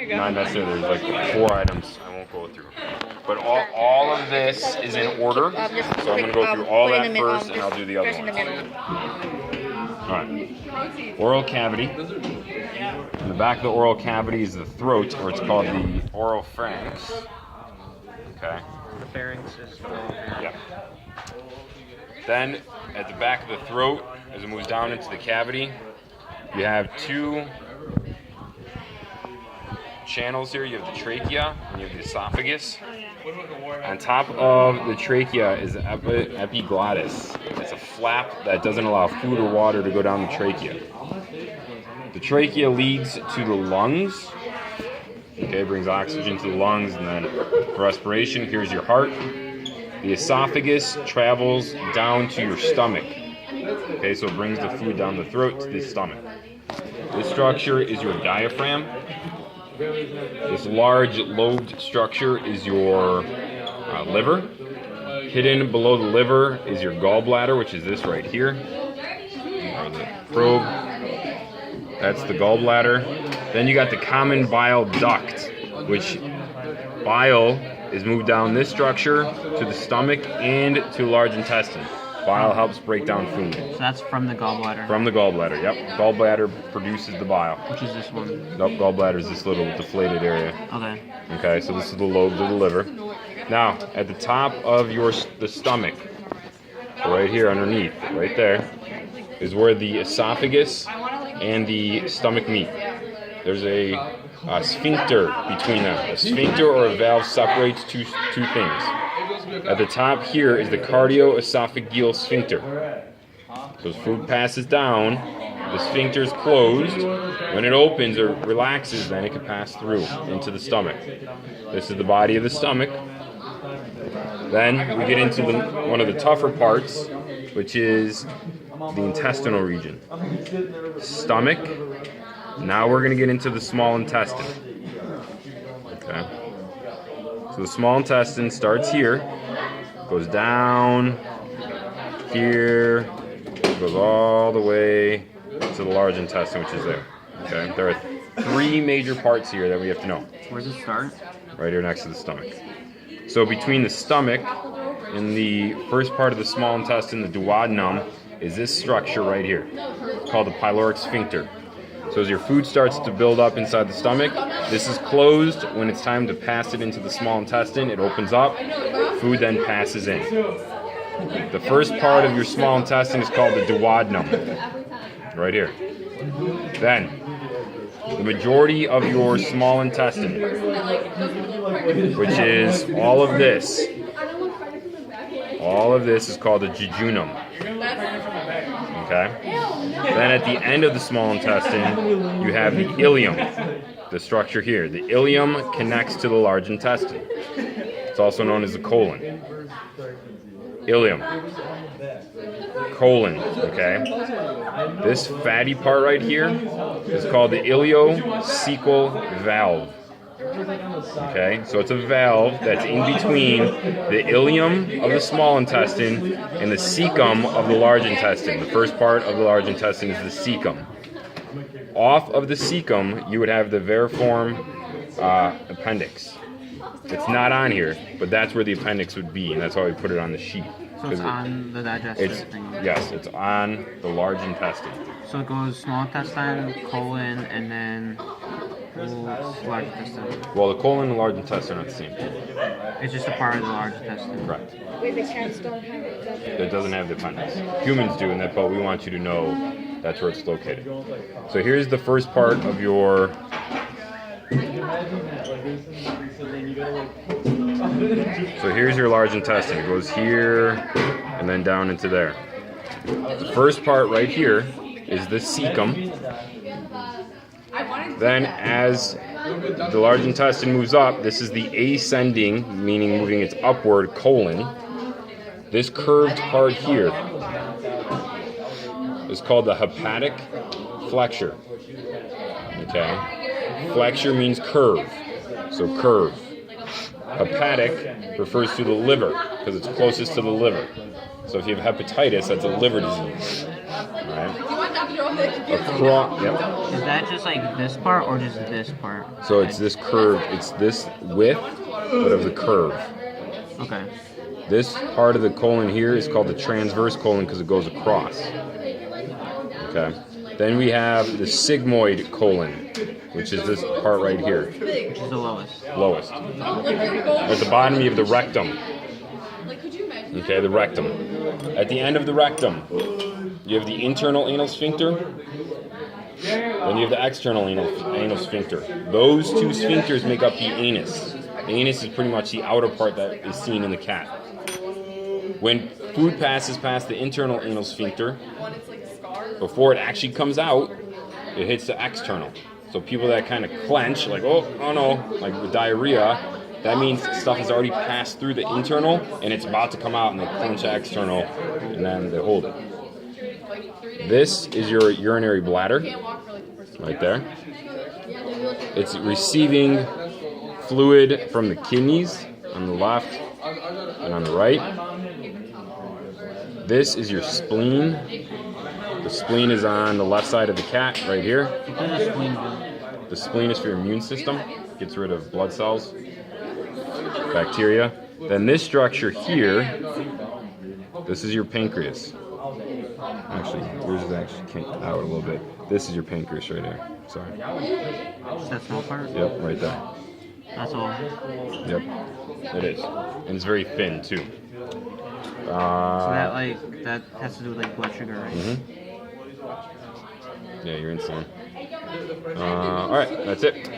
Not necessarily. There's like 4 items I won't go through. But all of this is in order. So I'm going to go through all that first, and I'll do the other ones. Alright. Oral cavity. In the back of the oral cavity is the throat, or it's called the oral pharynx. Okay. The pharynx is Yeah. Then, at the back of the throat, as it moves down into the cavity, you have 2 channels here. You have the trachea and you have the esophagus. On top of the trachea is the epiglottis. It's a flap that doesn't allow food or water to go down the trachea. The trachea leads to the lungs. Okay, brings oxygen to the lungs, and then for respiration, here's your heart. The esophagus travels down to your stomach. Okay, so it brings the food down the throat to the stomach. This structure is your diaphragm. This large lobed structure is your liver. Hidden below the liver is your gallbladder, which is this right here. Or the probe. That's the gallbladder. Then you got the common bile duct, which bile is moved down this structure to the stomach and to large intestine. Bile helps break down food. So that's from the gallbladder? From the gallbladder, yep. Gallbladder produces the bile. Which is this one? Nope, gallbladder is this little deflated area. Okay. Okay, so this is the lobes of the liver. Now, at the top of the stomach, so right here underneath, right there, is where the esophagus and the stomach meet. There's a sphincter between them. A sphincter or a valve separates two things. At the top here is the cardioesophageal sphincter. So as food passes down, the sphincter is closed. When it opens or relaxes, then it can pass through into the stomach. This is the body of the stomach. Then we get into one of the tougher parts, which is the intestinal region. Stomach. Now we're going to get into the small intestine. Okay. So the small intestine starts here, goes down here, goes all the way to the large intestine, which is there. Okay. There are 3 major parts here that we have to know. Where does it start? Right here next to the stomach. So between the stomach and the first part of the small intestine, the duodenum, is this structure right here, called the pyloric sphincter. So as your food starts to build up inside the stomach, this is closed. When it's time to pass it into the small intestine, it opens up. Food then passes in. The first part of your small intestine is called the duodenum, right here. Then, the majority of your small intestine, which is all of this is called the jejunum. Okay? Then at the end of the small intestine, you have the ileum, the structure here. The ileum connects to the large intestine. It's also known as the colon. Ileum. Colon, okay? This fatty part right here is called the ileocecal valve. Okay, so it's a valve that's in between the ileum of the small intestine and the cecum of the large intestine. The first part of the large intestine is the cecum. Off of the cecum, you would have the veriform appendix. It's not on here, but that's where the appendix would be, and that's why we put it on the sheet. So it's on the digestive thing? Yes, it's on the large intestine. So it goes small intestine, colon, and then large intestine. Well, the colon and large intestine are the same thing. It's just a part of the large intestine. Correct. Wait, the cats don't have it. It doesn't have the appendix. Humans do, and but we want you to know that's where it's located. So here's the first part of your. So here's your large intestine. It goes here and then down into there. The first part right here is the cecum. Then as the large intestine moves up, this is the ascending, meaning moving its upward, colon. This curved part here is called the hepatic flexure. Okay? Flexure means curve. So curve. Hepatic refers to the liver because it's closest to the liver. So if you have hepatitis, that's a liver disease. All right? Across, yep. Is that just like this part or just this part? So it's this curve, it's this width, but of the curve. Okay. This part of the colon here is called the transverse colon because it goes across. Okay. Then we have the sigmoid colon, which is this part right here. Which is the lowest. Lowest. At the bottom you have the rectum. Okay, the rectum. At the end of the rectum, you have the internal anal sphincter. Then you have the external anal sphincter. Those two sphincters make up the anus. The anus is pretty much the outer part that is seen in the cat. When food passes past the internal anal sphincter, before it actually comes out, it hits the external. So people that kind of clench, like, oh no, like with diarrhea, that means stuff has already passed through the internal and it's about to come out, and they clench the external and then they hold it. This is your urinary bladder, right there. It's receiving fluid from the kidneys on the left and on the right. This is your spleen. The spleen is on the left side of the cat, right here. What does a spleen do? The spleen is for your immune system. Gets rid of blood cells, bacteria. Then this structure here, this is your pancreas. Actually, yours is actually out a little bit. This is your pancreas right there. Sorry. Is that small part? Yep, right there. That's all. Yep, it is. And it's very thin, too. So that has to do with like blood sugar, right? Mm-hmm. Yeah, your insulin. All right, that's it.